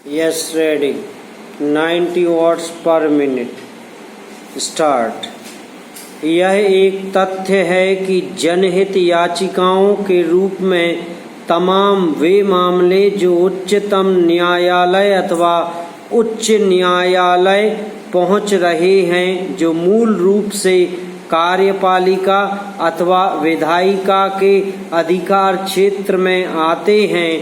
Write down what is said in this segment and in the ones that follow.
Yes, ready. 90 watts per minute. Start. यह एक तथ्य है कि जनहित याचिकाओं के रूप में तमाम वे मामले जो उच्चतम न्यायालय अथवा उच्च न्यायालय पहुंच रहे हैं, जो मूल रूप से कार्यपालिका अथवा विधायिका के अधिकार क्षेत्र में आते हैं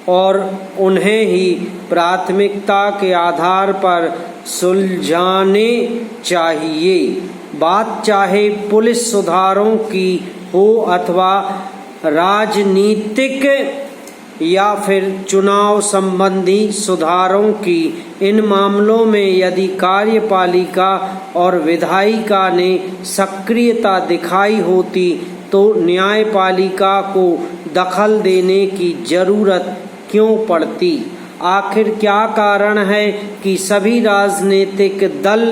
और उन्हें ही प्राथमिकता के आधार पर सुलझाने चाहिए। बात चाहे पुलिस सुधारों की हो अथवा राजनीतिक या फिर चुनाव संबंधी सुधारों की, इन मामलों में यदि कार्यपालिका और विधायिका ने सक्रियता दिखाई होती तो न्यायपालिका को दखल देने की जरूरत क्यों पड़ती? आखिर क्या कारण है कि सभी राजनीतिक दल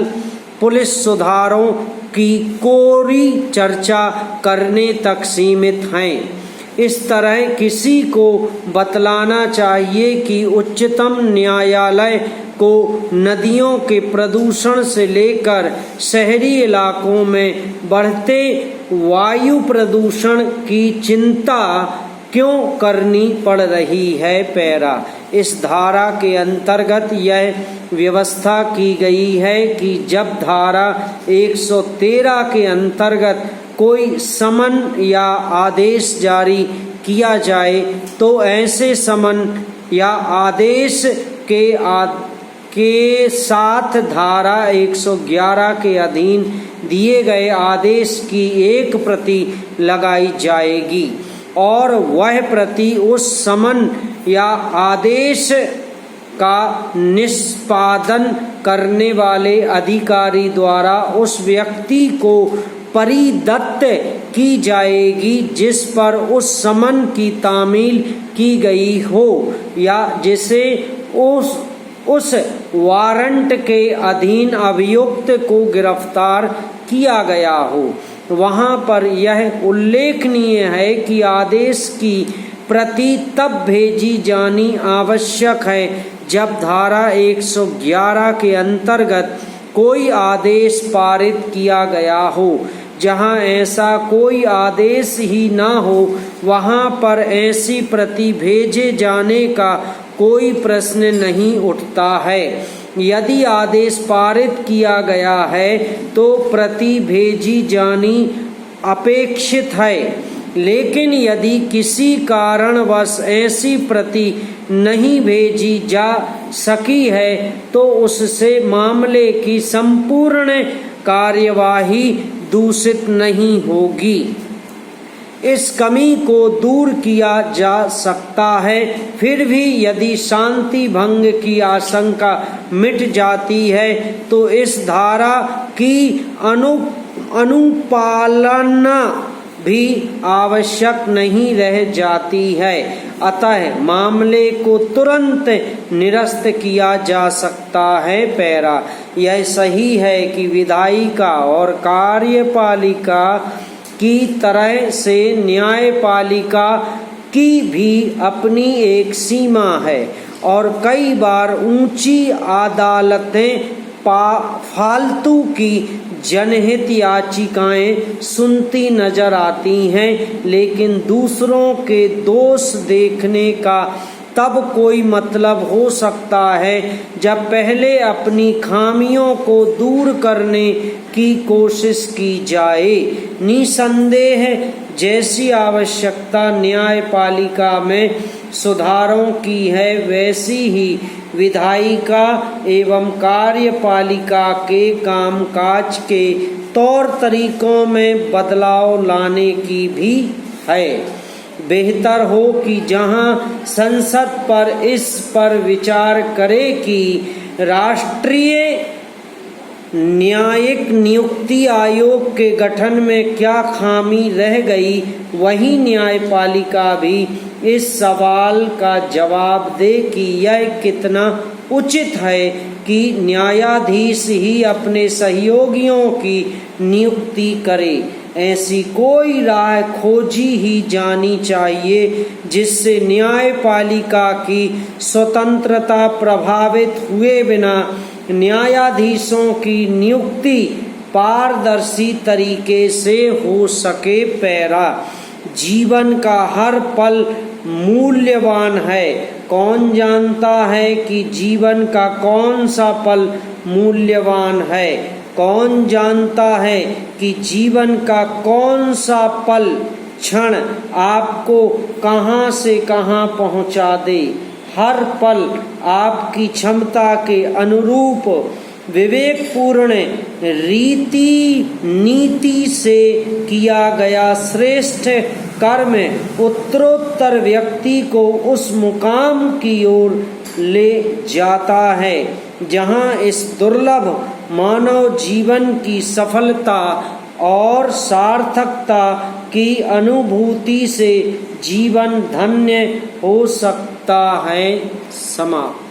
पुलिस सुधारों की कोरी चर्चा करने तक सीमित हैं? इस तरह किसी को बतलाना चाहिए कि उच्चतम न्यायालय को नदियों के प्रदूषण से लेकर शहरी इलाकों में बढ़ते वायु प्रदूषण की चिंता क्यों करनी पड़ रही है। पैरा इस धारा के अंतर्गत यह व्यवस्था की गई है कि जब धारा 113 के अंतर्गत कोई समन या आदेश जारी किया जाए तो ऐसे समन या आदेश के साथ धारा 111 के अधीन दिए गए आदेश की एक प्रति लगाई जाएगी और वह प्रति उस समन या आदेश का निष्पादन करने वाले अधिकारी द्वारा उस व्यक्ति को परिदत्त की जाएगी जिस पर उस समन की तामील की गई हो या जिसे उस वारंट के अधीन अभियुक्त को गिरफ्तार किया गया हो। वहाँ पर यह उल्लेखनीय है कि आदेश की प्रति तब भेजी जानी आवश्यक है जब धारा 111 के अंतर्गत कोई आदेश पारित किया गया हो। जहाँ ऐसा कोई आदेश ही न हो वहाँ पर ऐसी प्रति भेजे जाने का कोई प्रश्न नहीं उठता है। यदि आदेश पारित किया गया है तो प्रति भेजी जानी अपेक्षित है, लेकिन यदि किसी कारणवश ऐसी प्रति नहीं भेजी जा सकी है तो उससे मामले की संपूर्ण कार्यवाही दूषित नहीं होगी। इस कमी को दूर किया जा सकता है। फिर भी यदि शांति भंग की आशंका मिट जाती है तो इस धारा की अनुपालना भी आवश्यक नहीं रह जाती है। अतः मामले को तुरंत निरस्त किया जा सकता है। पैरा यह सही है कि विधायिका और कार्यपालिका की तरह से न्यायपालिका की भी अपनी एक सीमा है और कई बार ऊंची अदालतें फालतू की जनहित याचिकाएं सुनती नजर आती हैं, लेकिन दूसरों के दोष देखने का तब कोई मतलब हो सकता है जब पहले अपनी खामियों को दूर करने की कोशिश की जाए। निसंदेह जैसी आवश्यकता न्यायपालिका में सुधारों की है, वैसी ही विधायिका एवं कार्यपालिका के कामकाज के तौर तरीकों में बदलाव लाने की भी है। बेहतर हो कि जहां संसद पर इस पर विचार करे कि राष्ट्रीय न्यायिक नियुक्ति आयोग के गठन में क्या खामी रह गई, वहीं न्यायपालिका भी इस सवाल का जवाब दे कि यह कितना उचित है कि न्यायाधीश ही अपने सहयोगियों की नियुक्ति करे। ऐसी कोई राह खोजी ही जानी चाहिए जिससे न्यायपालिका की स्वतंत्रता प्रभावित हुए बिना न्यायाधीशों की नियुक्ति पारदर्शी तरीके से हो सके। पैरा, जीवन का हर पल मूल्यवान है। कौन जानता है कि जीवन का कौन सा पल मूल्यवान है? कौन जानता है कि जीवन का कौन सा पल क्षण आपको कहाँ से कहाँ पहुँचा दे? हर पल आपकी क्षमता के अनुरूप विवेकपूर्ण रीति नीति से किया गया श्रेष्ठ कर्म उत्तरोत्तर व्यक्ति को उस मुकाम की ओर ले जाता है जहाँ इस दुर्लभ मानव जीवन की सफलता और सार्थकता की अनुभूति से जीवन धन्य हो सकता है। समाप्त।